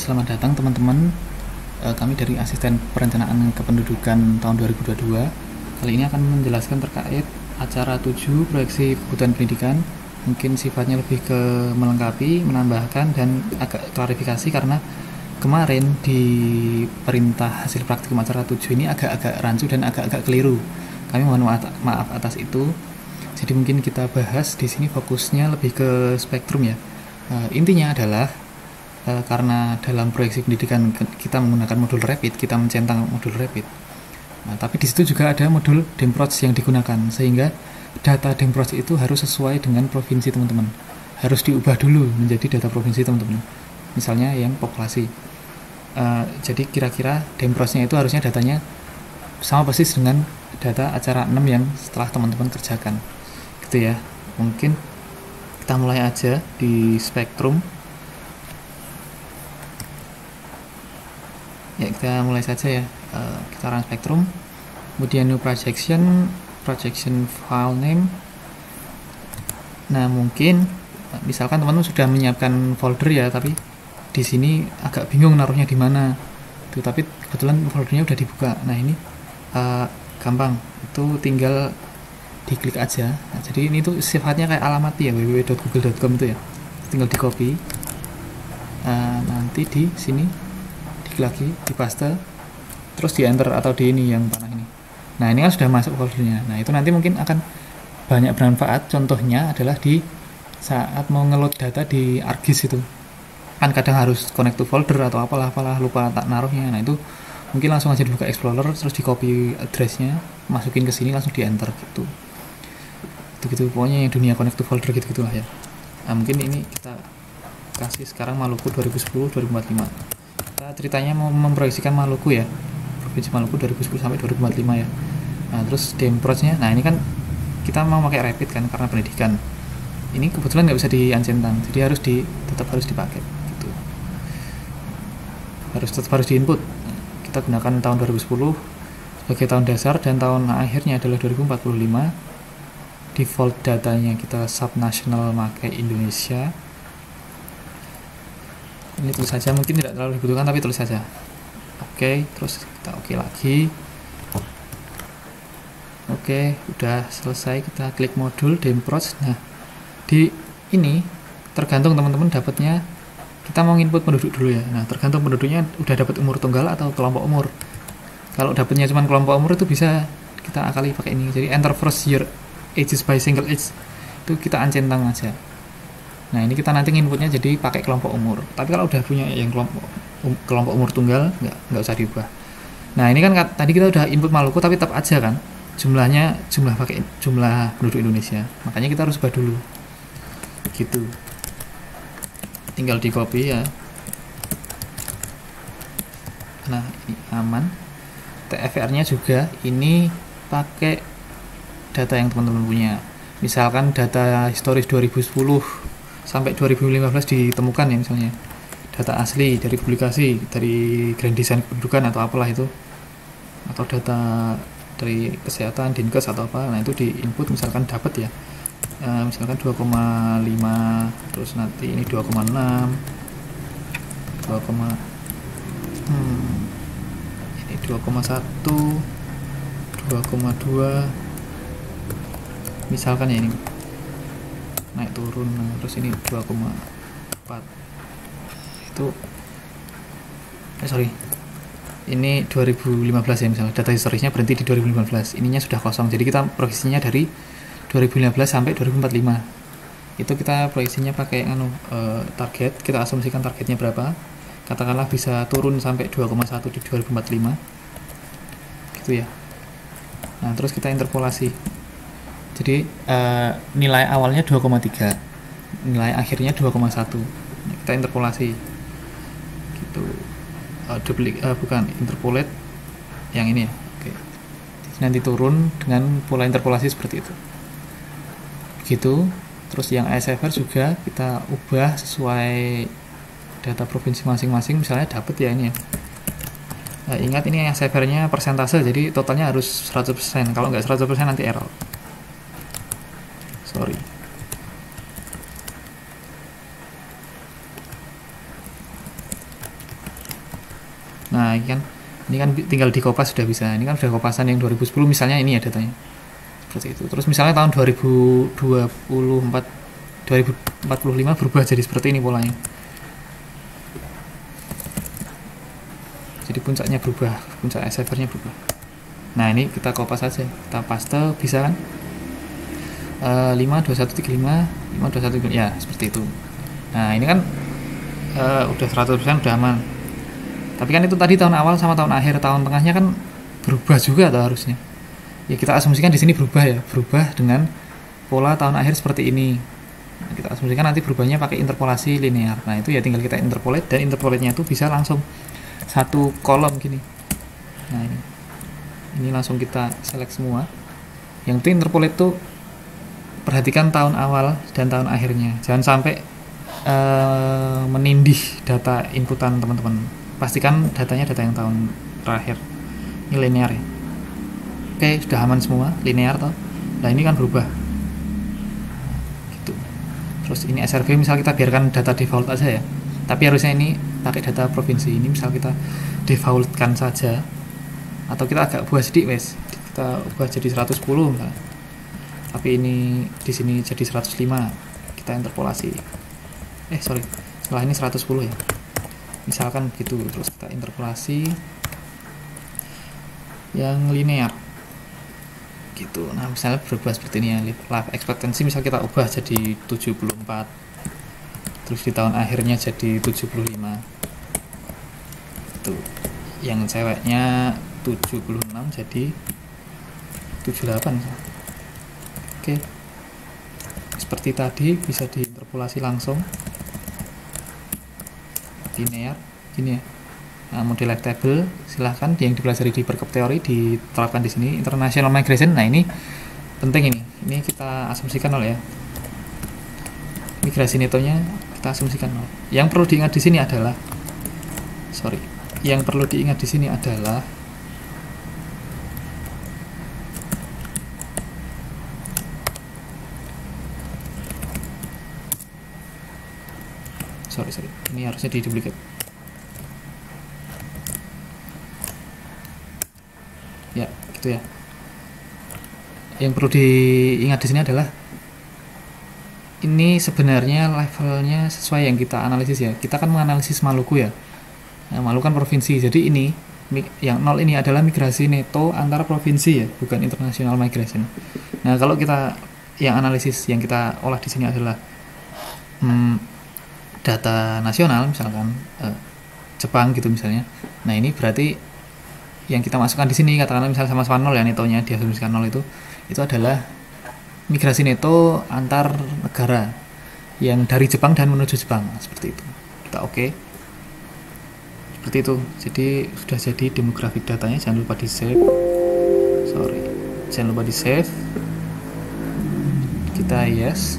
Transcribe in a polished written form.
Selamat datang teman-teman. Kami dari Asisten Perencanaan Kependudukan tahun 2022. Kali ini akan menjelaskan terkait acara 7 proyeksi kebutuhan pendidikan. Mungkin sifatnya lebih ke melengkapi, menambahkan, dan agak klarifikasi karena kemarin di perintah hasil praktikum acara 7 ini agak-agak rancu dan agak-agak keliru. Kami mohon maaf atas itu. Jadi mungkin kita bahas di sini fokusnya lebih ke spektrum ya. Intinya adalah karena dalam proyeksi pendidikan kita menggunakan modul rapid, kita mencentang modul rapid. Nah, tapi di situ juga ada modul Demproj yang digunakan, sehingga data Demproj itu harus sesuai dengan provinsi teman-teman. Harus diubah dulu menjadi data provinsi teman-teman. Misalnya yang populasi. Jadi kira-kira Demprojnya itu harusnya datanya sama persis dengan data acara 6 yang setelah teman-teman kerjakan. Gitu ya. Mungkin kita mulai aja di spektrum. Ya, kita mulai saja ya. Kita run spektrum, kemudian new projection file name. Nah, mungkin misalkan teman-teman sudah menyiapkan folder ya, tapi di sini agak bingung naruhnya di mana. Tuh, tapi kebetulan foldernya udah dibuka. Nah, ini gampang. Itu tinggal diklik aja. Nah, jadi ini tuh sifatnya kayak alamat ya, www.google.com itu ya. Tinggal di copy. Nanti di sini lagi di paste, terus di enter atau di ini yang panah ini. Nah, ini kan sudah masuk foldernya. Nah, itu nanti mungkin akan banyak bermanfaat. Contohnya adalah di saat mau ngeload data di ArcGIS itu kan kadang harus connect to folder atau apalah lupa tak naruhnya. Nah, itu mungkin langsung aja dibuka Explorer, terus di copy addressnya, masukin ke sini, langsung di enter gitu. Gitu pokoknya yang dunia connect to folder gitu-gitulah ya. Nah, mungkin ini kita kasih sekarang Maluku 2010-2045. Ceritanya mau memproyeksikan Maluku ya, provinsi Maluku 2010 sampai 2045 ya. Nah, terus Demprojnya, nah ini kan kita mau pakai rapid kan karena pendidikan. Ini kebetulan nggak bisa di-uncentang, jadi tetap harus dipakai gitu. Tetap harus diinput. Kita gunakan tahun 2010 sebagai tahun dasar dan tahun akhirnya adalah 2045. Default datanya kita subnational pakai Indonesia. Ini tulis saja, mungkin tidak terlalu dibutuhkan tapi tulis saja. Oke, terus kita oke lagi. Oke, udah selesai, kita klik modul Demproj. Nah, di ini tergantung teman-teman dapatnya, kita mau input penduduk dulu ya. Nah, tergantung penduduknya udah dapat umur tunggal atau kelompok umur. Kalau dapatnya cuma kelompok umur itu bisa kita akali pakai ini. Jadi enter first year ages by single age, itu kita uncentang aja. Nah, ini kita nanti inputnya jadi pakai kelompok umur. Tapi kalau udah punya yang kelompok umur tunggal, nggak usah diubah. Nah, ini kan tadi kita udah input Maluku, tapi tetap aja kan pakai jumlah penduduk Indonesia. Makanya kita harus ubah dulu. Gitu. Tinggal di copy ya. Nah, ini aman. TFR-nya juga ini pakai data yang teman-teman punya. Misalkan data historis 2010 sampai 2015 ditemukan ya, misalnya data asli dari publikasi dari Grand Design Kependudukan atau apalah itu, atau data dari kesehatan Dinkes atau apa. Nah, itu di input misalkan dapat ya, misalkan 2,5, terus nanti ini 2,6, ini 2,1, 2,2 misalkan ya, ini naik turun. Nah, terus ini 2,4 itu ini 2015 ya, misalnya data historisnya berhenti di 2015, ininya sudah kosong, jadi kita proyeksinya dari 2015 sampai 2045. Itu kita proyeksinya pakai target, kita asumsikan targetnya berapa, katakanlah bisa turun sampai 2,1 di 2045 gitu ya. Nah, terus kita interpolasi. Jadi nilai awalnya 2,3, nilai akhirnya 2,1. Kita interpolasi gitu. Interpolate yang ini ya. Oke. Nanti turun dengan pola interpolasi seperti itu. Gitu. Terus yang ISFR juga kita ubah sesuai data provinsi masing-masing. Misalnya dapat ya ini ya. Ingat ini ISFR-nya persentase, jadi totalnya harus 100%. Kalau nggak 100% nanti error. Sorry. Nah ini kan tinggal di kopas sudah bisa. Ini kan sudah kopasan yang 2010 misalnya, ini ya datanya seperti itu. Terus misalnya tahun 2045 berubah jadi seperti ini polanya. Jadi puncaknya berubah, puncak SFR-nya berubah. Nah ini kita kopas saja, kita paste bisa kan, 52135 52135 ya seperti itu. Nah ini kan udah 100% udah aman. Tapi kan itu tadi tahun awal sama tahun akhir, tahun tengahnya kan berubah juga atau harusnya. Ya kita asumsikan di sini berubah ya, berubah dengan pola tahun akhir seperti ini. Nah, kita asumsikan nanti berubahnya pakai interpolasi linear. Nah itu ya tinggal kita interpolate, dan interpolate-nya itu bisa langsung satu kolom gini. Nah ini langsung kita select semua. Yang penting interpolate tuh perhatikan tahun awal dan tahun akhirnya, jangan sampai menindih data inputan teman-teman. Pastikan datanya data yang tahun terakhir. Ini linear ya. Oke, sudah aman semua, linear toh. Nah ini kan berubah gitu. Terus ini SRV misal kita biarkan data default aja ya, tapi harusnya ini pakai data provinsi. Ini misal kita defaultkan saja, atau kita agak buah sedikit wes, kita ubah jadi 110 misalnya, tapi ini di sini jadi 105, kita interpolasi. Setelah ini 110 ya, misalkan gitu. Terus kita interpolasi yang linear gitu. Nah misalnya berubah seperti ini ya, life expectancy misal kita ubah jadi 74, terus di tahun akhirnya jadi 75. Itu yang ceweknya 76 jadi 78. Oke, seperti tadi bisa diinterpolasi langsung linear gini ya. Nah, model live table silahkan yang dipelajari di perkep teori diterapkan di sini. International migration, nah ini penting, ini kita asumsikan nol ya. Migrasi netonya kita asumsikan nol. Yang perlu diingat di sini adalah ini harusnya di duplicate ya, gitu ya. Yang perlu diingat di sini adalah ini sebenarnya levelnya sesuai yang kita analisis ya. Kita kan menganalisis Maluku ya. Nah, Maluku kan provinsi, jadi ini yang 0 ini adalah migrasi neto antar provinsi ya, bukan international migration. Nah kalau kita yang analisis yang kita olah di sini adalah data nasional, misalkan Jepang gitu misalnya. Nah ini berarti yang kita masukkan di sini katakanlah misalnya sama-sama 0 ya, netonya diasumsikan 0 itu adalah migrasi neto antar negara yang dari Jepang dan menuju Jepang, seperti itu. Kita oke. Seperti itu. Jadi sudah jadi demographic datanya, jangan lupa di save. Jangan lupa di save. Kita yes.